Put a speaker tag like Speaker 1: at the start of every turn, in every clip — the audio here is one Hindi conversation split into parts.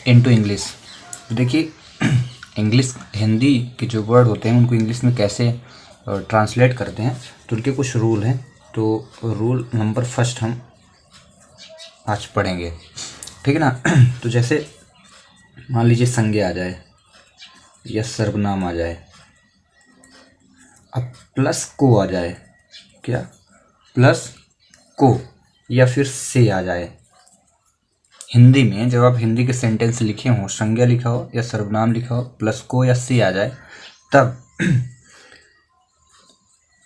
Speaker 1: Into English. तो देखिए इंग्लिश हिंदी के जो वर्ड होते हैं उनको इंग्लिश में कैसे ट्रांसलेट करते हैं, तो उनके कुछ रूल हैं। तो रूल नंबर फर्स्ट हम आज पढ़ेंगे, ठीक है ना। तो जैसे मान लीजिए संज्ञा आ जाए या सर्वनाम आ जाए, अब प्लस को आ जाए, क्या प्लस को, या फिर से आ जाए। हिंदी में जब आप हिंदी के सेंटेंस लिखे हों, संज्ञा लिखा हो या सर्वनाम लिखा हो, प्लस को या से आ जाए, तब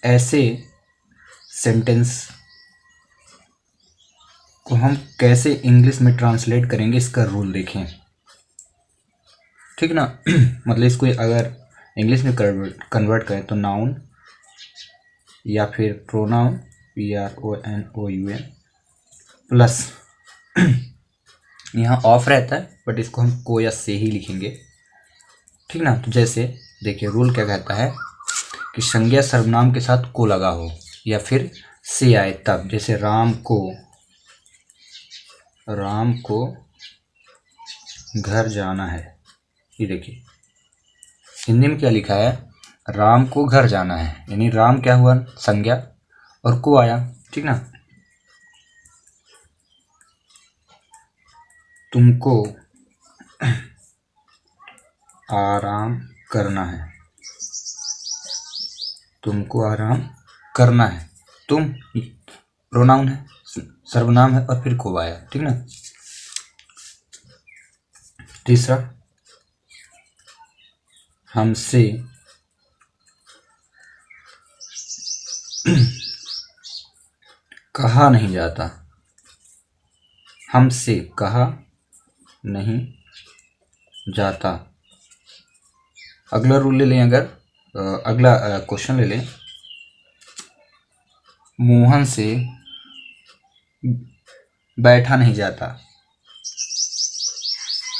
Speaker 1: ऐसे सेंटेंस को हम कैसे इंग्लिश में ट्रांसलेट करेंगे, इसका रूल देखें, ठीक ना। मतलब इसको अगर इंग्लिश में कन्वर्ट करें तो नाउन या फिर प्रोनाउन PRONOUN प्लस यहाँ ऑफ रहता है बट इसको हम को या से ही लिखेंगे, ठीक ना। तो जैसे देखिए रूल क्या कहता है कि संज्ञा सर्वनाम के साथ को लगा हो या फिर से आए तब, जैसे राम को घर जाना है। ये देखिए हिंदी में क्या लिखा है, राम को घर जाना है, यानी राम क्या हुआ संज्ञा और को आया, ठीक ना। तुमको आराम करना है, तुमको आराम करना है, तुम प्रोनाउन है, सर्वनाम है और फिर को आया, ठीक ना। तीसरा, हमसे कहा नहीं जाता, हमसे कहा नहीं जाता। अगला रूल ले लें, अगर अगला क्वेश्चन ले लें, मोहन से बैठा नहीं जाता,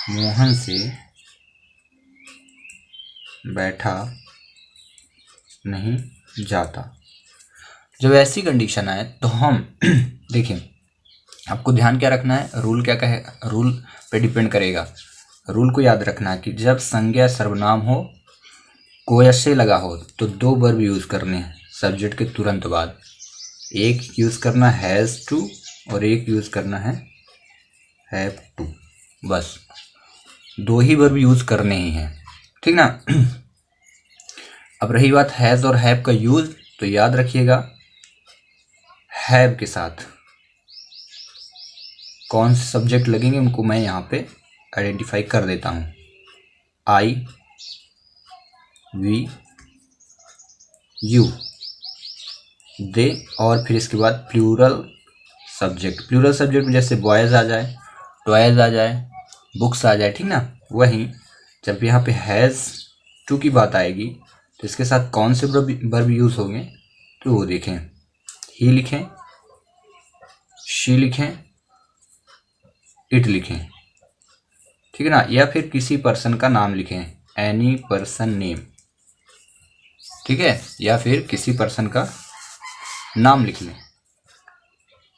Speaker 1: मोहन से बैठा नहीं जाता। जब ऐसी कंडीशन आए तो हम देखें, आपको ध्यान क्या रखना है, रूल क्या कहे, रूल पे डिपेंड करेगा। रूल को याद रखना है कि जब संज्ञा सर्वनाम हो, को या से लगा हो, तो दो वर्ब यूज़ करने हैं सब्जेक्ट के तुरंत बाद। एक यूज़ करना हैज़ टू और एक यूज़ करना है हैव टू, बस दो ही वर्ब यूज़ करने ही हैं, ठीक ना। अब रही बात हैज़ और हैव का यूज़, तो याद रखिएगा हैव के साथ कौन से सब्जेक्ट लगेंगे उनको मैं यहाँ पे आइडेंटिफाई कर देता हूँ। आई, वी, यू, दे, और फिर इसके बाद प्लूरल सब्जेक्ट। प्लूरल सब्जेक्ट में जैसे बॉयज़ आ जाए, टॉयज़ आ जाए, बुक्स आ जाए, ठीक ना। वहीं जब यहाँ पे हैज़ टू की बात आएगी तो इसके साथ कौन से वर्ब यूज़ होंगे, तो वो देखें, ही लिखें, शी लिखें, इट लिखें, ठीक है ना, या फिर किसी पर्सन का नाम लिखें, एनी पर्सन नेम, ठीक है, या फिर किसी पर्सन का नाम लिख लें।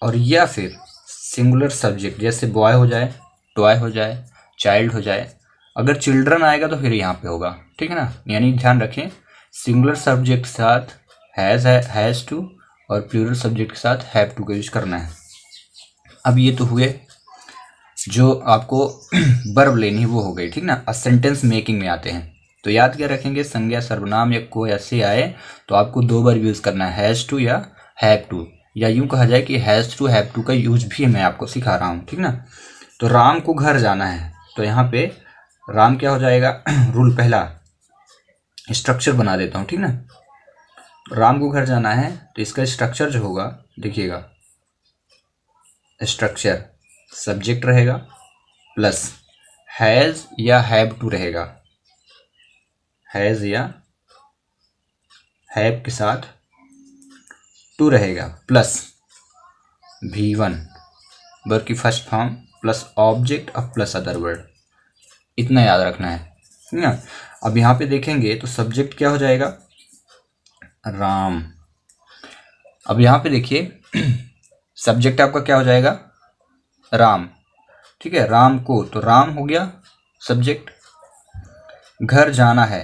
Speaker 1: और या फिर सिंगुलर सब्जेक्ट जैसे बॉय हो जाए, टॉय हो जाए, चाइल्ड हो जाए। अगर चिल्ड्रन आएगा तो फिर यहाँ पे होगा, ठीक है ना। यानी ध्यान रखें सिंगुलर सब्जेक्ट के साथ हैज़ टू और प्लूरल सब्जेक्ट के साथ हैव टू का यूज करना है। अब ये तो हुए जो आपको वर्ब लेनी है वो हो गई, ठीक ना। अब सेंटेंस मेकिंग में आते हैं, तो याद क्या रखेंगे, संज्ञा सर्वनाम या को या से आए तो आपको दो बार यूज़ करना है, हैज़ टू या हैव टू, या यूँ कहा जाए कि हैज़ टू हैव टू का यूज भी मैं आपको सिखा रहा हूँ, ठीक ना। तो राम को घर जाना है, तो यहाँ पे राम क्या हो जाएगा, रूल पहला स्ट्रक्चर बना देता हूँ, ठीक ना। राम को घर जाना है तो इसका स्ट्रक्चर जो होगा देखिएगा, स्ट्रक्चर सब्जेक्ट रहेगा प्लस हैज़ या हैव टू रहेगा, हैज़ या हैव के साथ टू रहेगा, प्लस V1 वर्ब की फर्स्ट फॉर्म प्लस ऑब्जेक्ट और प्लस अदर वर्ड, इतना याद रखना है, ठीक है। अब यहाँ पे देखेंगे तो सब्जेक्ट क्या हो जाएगा, राम। अब यहाँ पे देखिए सब्जेक्ट आपका क्या हो जाएगा, राम, ठीक है। राम को, तो राम हो गया सब्जेक्ट। घर जाना है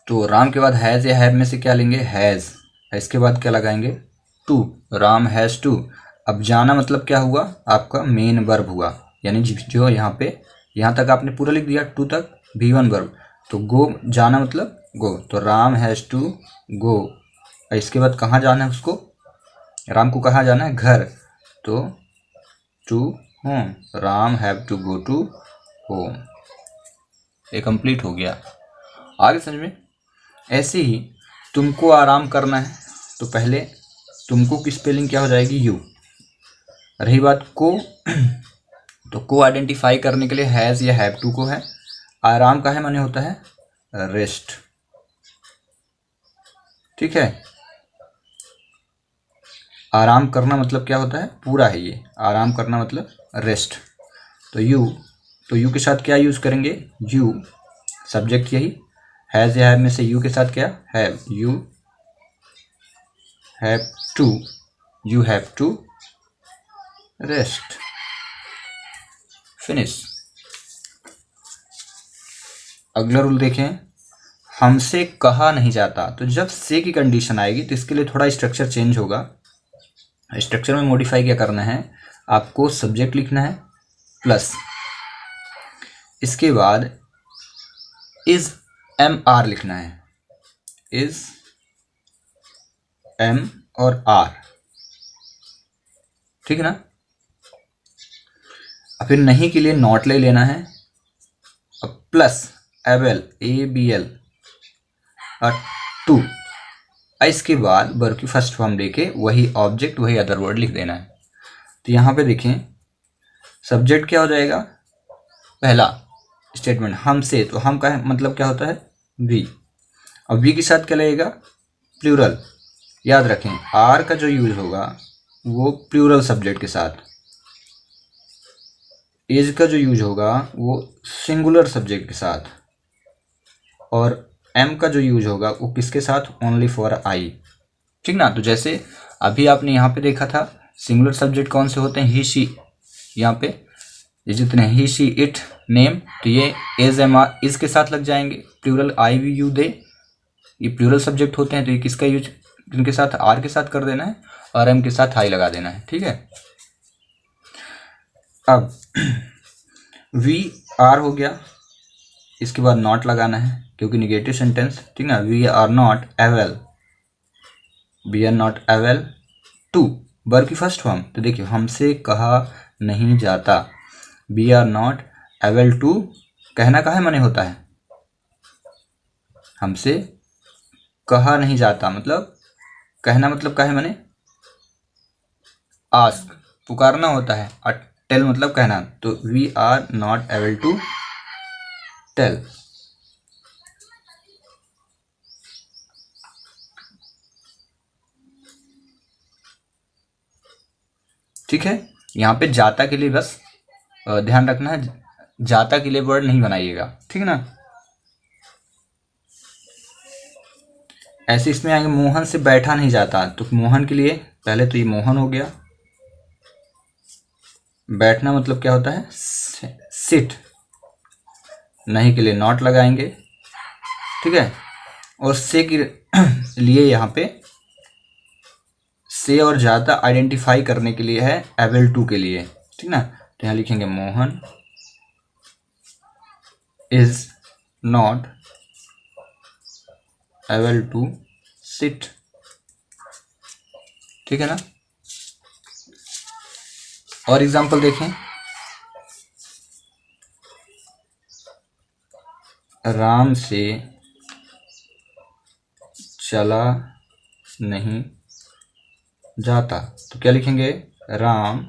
Speaker 1: तो राम के बाद हैज़ या हैव में से क्या लेंगे, हैज़। इसके बाद क्या लगाएंगे, टू, राम हैज़ टू। अब जाना मतलब क्या हुआ, आपका मेन वर्ब हुआ, यानी जो यहाँ पे यहाँ तक आपने पूरा लिख दिया, टू तक V1 वर्ब। तो गो, जाना मतलब गो, तो राम हैज़ टू गो। इसके बाद कहाँ जाना है उसको, राम को कहाँ जाना है, घर, तो to home, Ram have to go to home. ये कंप्लीट हो गया। आगे समझ में। ऐसे ही तुमको आराम करना है तो पहले तुमको की स्पेलिंग क्या हो जाएगी, यू। रही बात को, तो को आइडेंटिफाई करने के लिए हैज़ या हैव टू को है। आराम का है माने होता है रेस्ट, ठीक है। आराम करना मतलब क्या होता है, पूरा है ये, आराम करना मतलब रेस्ट। तो यू के साथ क्या यूज़ करेंगे, यू, सब्जेक्ट यही, हैज़ या हैव में से यू के साथ क्या, have, you have to rest, finish. अगला रूल देखें, हमसे कहा नहीं जाता। तो जब से की कंडीशन आएगी तो इसके लिए थोड़ा स्ट्रक्चर चेंज होगा। स्ट्रक्चर में मॉडिफाई क्या करना है, आपको सब्जेक्ट लिखना है प्लस, इसके बाद इज एम आर लिखना है, इज एम और आर, ठीक है ना। फिर नहीं के लिए नॉट ले लेना है, अब प्लस एबल, ABL और टू। इसके बाद वर्ब की फर्स्ट फॉर्म लेके वही ऑब्जेक्ट वही अदर वर्ड लिख देना है। तो यहाँ पे देखें सब्जेक्ट क्या हो जाएगा, पहला स्टेटमेंट हमसे, तो हम का मतलब क्या होता है, वी। अब वी के साथ क्या लगेगा, प्लूरल। याद रखें आर का जो यूज होगा वो प्लूरल सब्जेक्ट के साथ, इज का जो यूज होगा वो सिंगुलर सब्जेक्ट के साथ, और एम का जो यूज होगा वो किसके साथ, ओनली फॉर आई, ठीक ना। तो जैसे अभी आपने यहाँ पे देखा था सिंगुलर सब्जेक्ट कौन से होते हैं, ही शी, यहाँ पे ये जितने ही शी इट नेम, तो ये एज एम आर इज के साथ लग जाएंगे। Plural I we you they, ये प्लूरल सब्जेक्ट होते हैं, तो ये किसका यूज, इनके साथ आर के साथ कर देना है और एम के साथ आई लगा देना है, ठीक है। अब वी आर हो गया, इसके बाद नॉट लगाना है क्योंकि निगेटिव सेंटेंस, ठीक ना। We are not able, to, verb की फर्स्ट फॉर्म। तो देखिए हमसे कहा नहीं जाता, we are not able to, कहना काहे माने होता है, हमसे कहा नहीं जाता मतलब कहना मतलब काहे माने, आस्क, पुकारना होता है, और टेल मतलब कहना। तो we are not able to tell, ठीक है। यहाँ पे जाता के लिए बस ध्यान रखना है, जाता के लिए वर्ड नहीं बनाइएगा, ठीक है ना। ऐसे इसमें आएंगे मोहन से बैठा नहीं जाता, तो मोहन के लिए पहले तो ये मोहन हो गया, बैठना मतलब क्या होता है, सिट, नहीं के लिए नॉट लगाएंगे, ठीक है। और से के लिए यहाँ पे से और जाता आइडेंटिफाई करने के लिए है एबल टू के लिए, ठीक ना। तो यहाँ लिखेंगे Mohan is not able to sit, ठीक है ना। और एग्जाम्पल देखें, राम से चला नहीं जाता, तो क्या लिखेंगे, Ram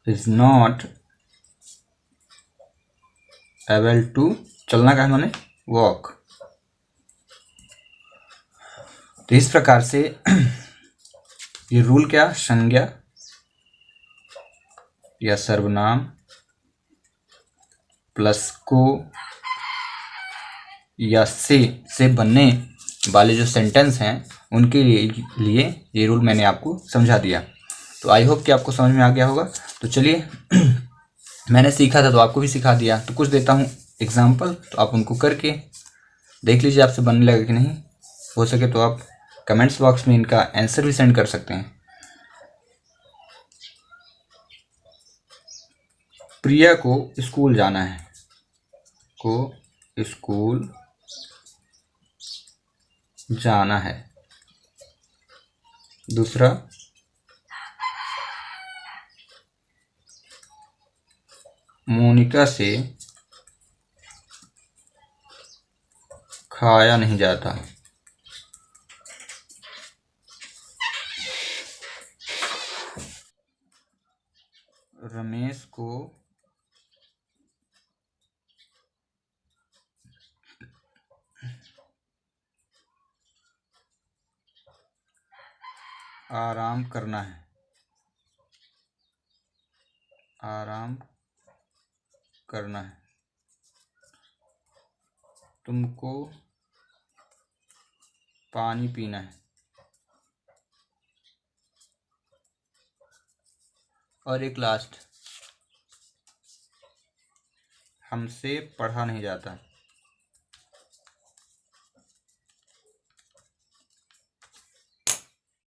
Speaker 1: is not able to, चलना का है माने वॉक। तो इस प्रकार से ये रूल क्या, संज्ञा या सर्वनाम प्लस को या से बनने वाले जो सेंटेंस हैं उनके लिए ये रूल मैंने आपको समझा दिया। तो आई होप कि आपको समझ में आ गया होगा। तो चलिए मैंने सीखा था तो आपको भी सिखा दिया। तो कुछ देता हूँ एग्जाम्पल, तो आप उनको करके देख लीजिए आपसे बनने लगा कि नहीं। हो सके तो आप कमेंट्स बॉक्स में इनका आंसर भी सेंड कर सकते हैं। प्रिया को स्कूल जाना है, को स्कूल जाना है। दूसरा, मोनिका से खाया नहीं जाता। रमेश को आराम करना है, आराम करना है। तुमको पानी पीना है। और एक लास्ट, हमसे पढ़ा नहीं जाता।